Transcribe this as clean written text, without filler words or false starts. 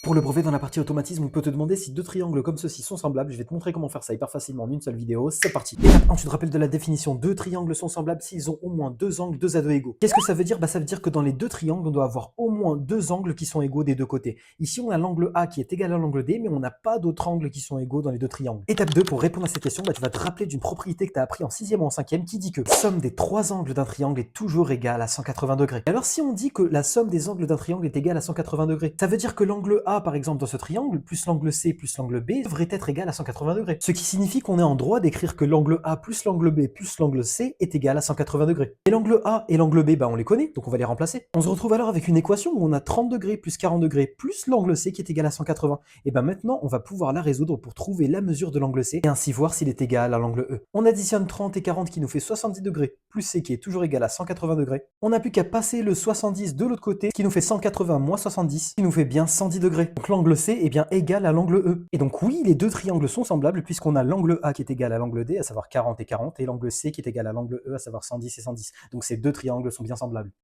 Pour le brevet dans la partie automatisme, on peut te demander si deux triangles comme ceci sont semblables. Je vais te montrer comment faire ça hyper facilement en une seule vidéo. C'est parti. Étape 1, tu te rappelles de la définition. Deux triangles sont semblables s'ils ont au moins deux angles, deux à deux égaux. Qu'est-ce que ça veut dire? Ça veut dire que dans les deux triangles, on doit avoir au moins deux angles qui sont égaux des deux côtés. Ici, on a l'angle A qui est égal à l'angle D, mais on n'a pas d'autres angles qui sont égaux dans les deux triangles. Étape 2, pour répondre à cette question, tu vas te rappeler d'une propriété que tu as appris en 6e ou en 5e qui dit que la somme des trois angles d'un triangle est toujours égale à 180 degrés. Alors si on dit que la somme des angles d'un triangle est égale à 180 degrés, ça veut dire que l'angle A, par exemple, dans ce triangle, plus l'angle C plus l'angle B devrait être égal à 180 degrés. Ce qui signifie qu'on est en droit d'écrire que l'angle A plus l'angle B plus l'angle C est égal à 180 degrés. Et l'angle A et l'angle B, on les connaît, donc on va les remplacer. On se retrouve alors avec une équation où on a 30 degrés plus 40 degrés plus l'angle C qui est égal à 180. Et maintenant, on va pouvoir la résoudre pour trouver la mesure de l'angle C et ainsi voir s'il est égal à l'angle E. On additionne 30 et 40 qui nous fait 70 degrés plus C qui est toujours égal à 180 degrés. On n'a plus qu'à passer le 70 de l'autre côté, ce qui nous fait 180 moins 70, qui nous fait bien 110 degrés. Donc l'angle C est bien égal à l'angle E. Et donc oui, les deux triangles sont semblables puisqu'on a l'angle A qui est égal à l'angle D, à savoir 40 et 40, et l'angle C qui est égal à l'angle E, à savoir 110 et 110. Donc ces deux triangles sont bien semblables.